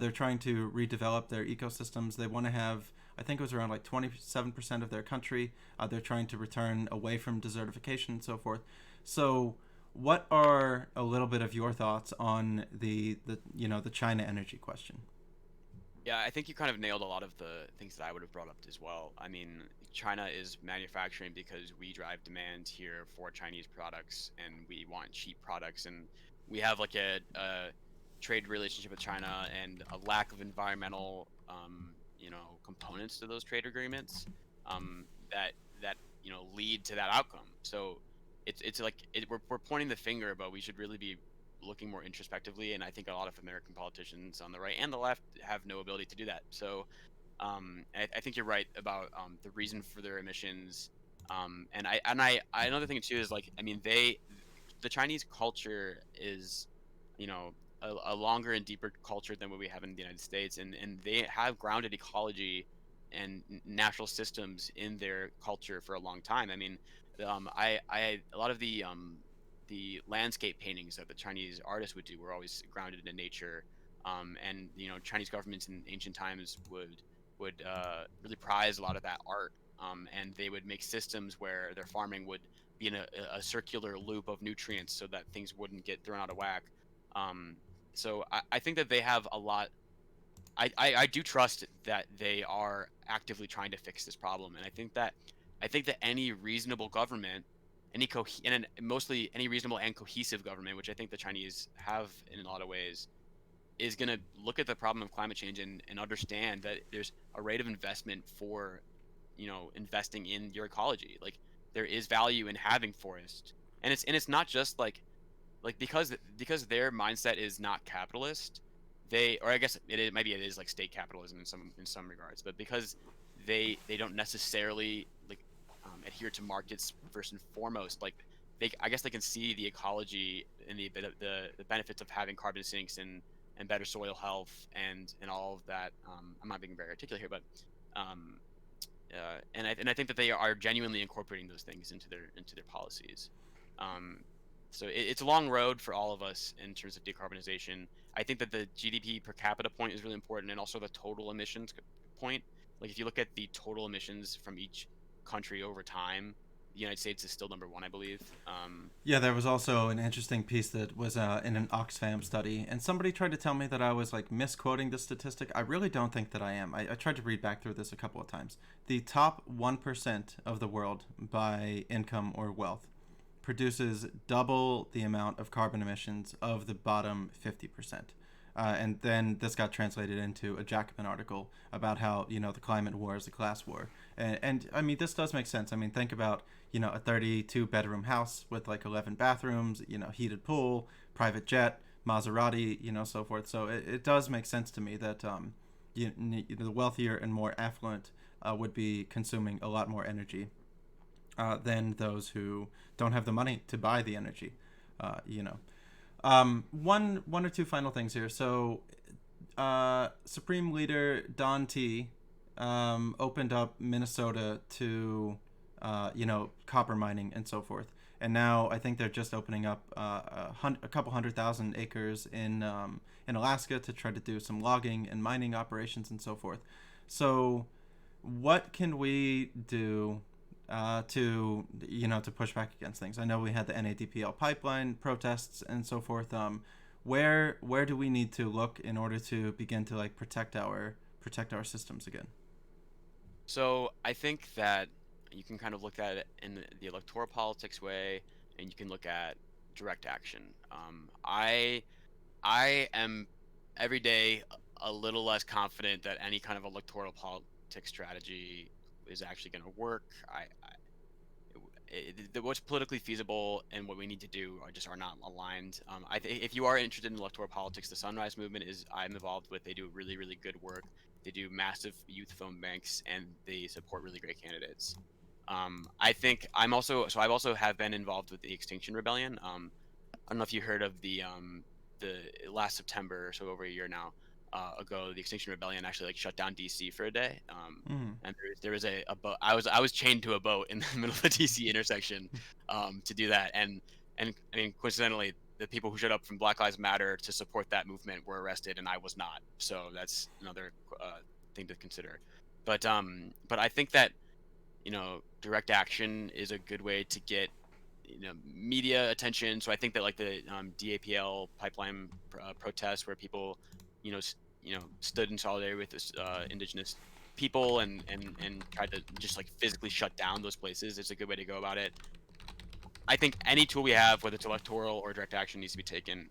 They're trying to redevelop their ecosystems. They want to have, I think it was around like 27% of their country. They're trying to return away from desertification and so forth. So, what are a little bit of your thoughts on the China energy question? yeah, I think you kind of nailed a lot of the things that I would have brought up as well. I mean, China is manufacturing because we drive demand here for Chinese products, and we want cheap products, and we have like a trade relationship with China and a lack of environmental, components to those trade agreements, that lead to that outcome. So it's like we're pointing the finger, but we should really be looking more introspectively, and I think a lot of American politicians on the right and the left have no ability to do that. So I think you're right about the reason for their emissions. And I another thing too is, like, I mean, the Chinese culture is, you know, a longer and deeper culture than what we have in the United States, and they have grounded ecology and natural systems in their culture for a long time. I mean, I a lot of the landscape paintings that the Chinese artists would do were always grounded in nature. And Chinese governments in ancient times would really prize a lot of that art, and they would make systems where their farming would be in a circular loop of nutrients so that things wouldn't get thrown out of whack. Um, so I think that they have a lot. I do trust that they are actively trying to fix this problem, and I think that any reasonable government, and mostly any reasonable and cohesive government, which I think the Chinese have in a lot of ways, is going to look at the problem of climate change and understand that there's a rate of investment for investing in your ecology. Like, there is value in having forest, and it's not just like because their mindset is not capitalist. Or I guess it is, maybe it is like state capitalism in some regards, but because they don't necessarily adhere to markets first and foremost. Like, I guess they can see the ecology and the benefits of having carbon sinks and better soil health and all of that. I'm not being very articulate here, but um, and I think that they are genuinely incorporating those things into their policies. Um, so it's a long road for all of us in terms of decarbonization. I think that the GDP per capita point is really important, and also the total emissions point. Like, if you look at the total emissions from each country over time, the United States is still number one, I believe. Yeah, there was also an interesting piece that was in an Oxfam study, and somebody tried to tell me that I was like misquoting the statistic. I really don't think that I am. I tried to read back through this a couple of times. The top 1% of the world by income or wealth produces double the amount of carbon emissions of the bottom 50%. And then this got translated into a Jacobin article about how, the climate war is a class war. And I mean, this does make sense. I mean, think about, a 32 bedroom house with like 11 bathrooms, heated pool, private jet, Maserati, so forth. So it does make sense to me that the wealthier and more affluent would be consuming a lot more energy than those who don't have the money to buy the energy. One or two final things here. So, Supreme Leader Don T opened up Minnesota to, copper mining and so forth. And now I think they're just opening up a couple 100,000 acres in Alaska to try to do some logging and mining operations and so forth. So, what can we do to push back against things? I know we had the NADPL pipeline protests and so forth. Where do we need to look in order to begin to like protect our systems again? So I think that you can kind of look at it in the electoral politics way, and you can look at direct action. I am every day a little less confident that any kind of electoral politics strategy is actually going to work. What's politically feasible and what we need to do are not aligned. If you are interested in electoral politics, the Sunrise Movement I'm involved with. They do really, really good work. They do massive youth phone banks, and they support really great candidates. I think I've also have been involved with the Extinction Rebellion. I don't know if you heard of the last September, so over a year now ago, the Extinction Rebellion actually like shut down DC for a day. Mm. And there was a boat. I was chained to a boat in the middle of the DC intersection to do that. And I mean, coincidentally, the people who showed up from Black Lives Matter to support that movement were arrested, and I was not. So that's another thing to consider. But I think that direct action is a good way to get media attention. So I think that like the DAPL pipeline protests, where people stood in solidarity with this indigenous people and tried to just like physically shut down those places, is a good way to go about it. I think any tool we have, whether it's electoral or direct action, needs to be taken.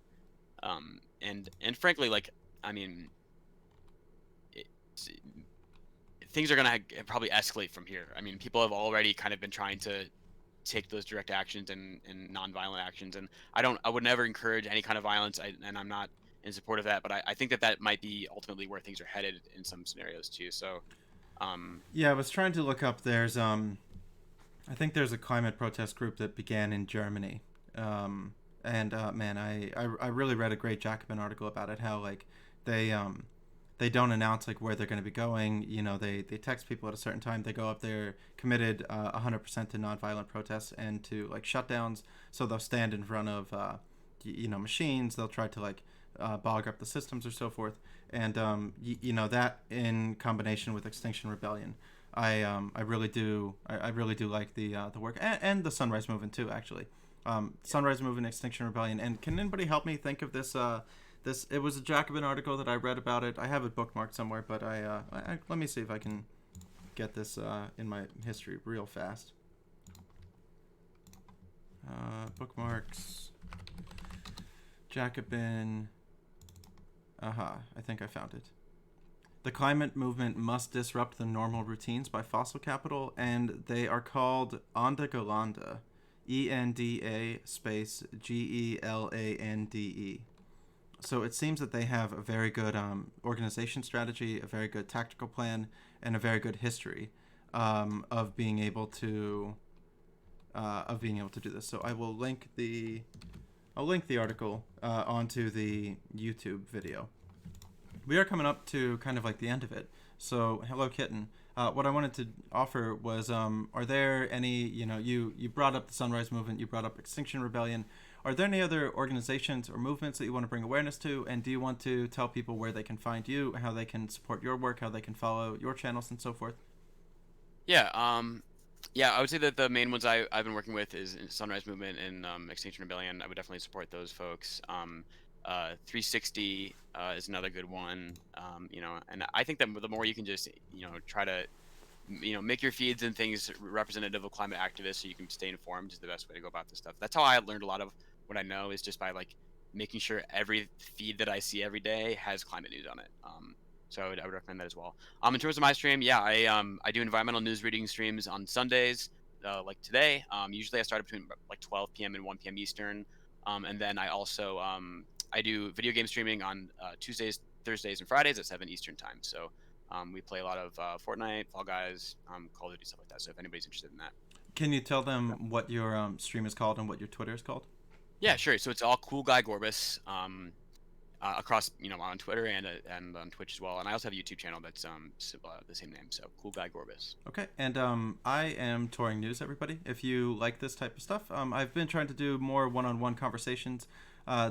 And frankly, like, I mean, it's, things are gonna probably escalate from here. I mean, people have already kind of been trying to take those direct actions and nonviolent actions, and I would never encourage any kind of violence, and I'm not in support of that. But I think that might be ultimately where things are headed in some scenarios too. So Yeah, I was trying to look up. I think there's a climate protest group that began in Germany. And man, I really read a great Jacobin article about it. How like they they don't announce like where they're going to be going. They text people at a certain time. They go up there committed 100% to nonviolent protests and to like shutdowns. So they'll stand in front of machines. They'll try to like bog up the systems or so forth. And that in combination with Extinction Rebellion, I really do like the work, and the Sunrise Movement too, actually. Sunrise Movement, Extinction Rebellion. And can anybody help me think of this? This, it was a Jacobin article that I read about it. I have it bookmarked somewhere, but let me see if I can get this in my history real fast. Bookmarks, Jacobin. I think I found it. The climate movement must disrupt the normal routines by fossil capital, and they are called Onda Golanda. ENDA space GELANDE. So it seems that they have a very good organization strategy, a very good tactical plan, and a very good history of being able to do this. So I will link the article onto the YouTube video. We are coming up to kind of like the end of it. So hello, Kitten. What I wanted to offer was, are there any, you brought up the Sunrise Movement, you brought up Extinction Rebellion. Are there any other organizations or movements that you want to bring awareness to? And do you want to tell people where they can find you, how they can support your work, how they can follow your channels and so forth? Yeah, I would say that the main ones I've been working with is Sunrise Movement and Extinction Rebellion. I would definitely support those folks. 360 is another good one. And I think that the more you can just, try to, make your feeds and things representative of climate activists so you can stay informed is the best way to go about this stuff. That's how I learned a lot of what I know, is just by like making sure every feed that I see every day has climate news on it. So I would recommend that as well. In terms of my stream, I do environmental news reading streams on Sundays, like today. Usually I start between like 12 p.m. and 1 p.m. Eastern. And then I also I do video game streaming on Tuesdays, Thursdays, and Fridays at 7 Eastern time. So we play a lot of Fortnite, Fall Guys, Call of Duty, stuff like that. So if anybody's interested in that. Can you tell them what your stream is called and what your Twitter is called? Yeah, sure. So it's all CoolGuyGorbus. Across, on Twitter and on Twitch as well. And I also have a YouTube channel that's the same name, so CoolGuyGorbus. Okay, and I am Touring News, everybody. If you like this type of stuff, I've been trying to do more one-on-one conversations.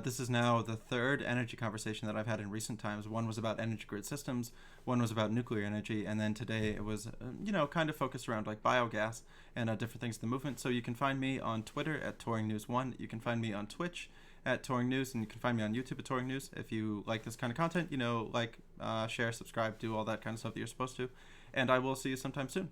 This is now the third energy conversation that I've had in recent times. One was about energy grid systems, one was about nuclear energy, and then today it was, kind of focused around like biogas and different things in the movement. So you can find me on Twitter at Touring News 1. You can find me on Twitch at Touring News, and you can find me on YouTube at Touring News. If you like this kind of content, like, share, subscribe, do all that kind of stuff that you're supposed to. And I will see you sometime soon.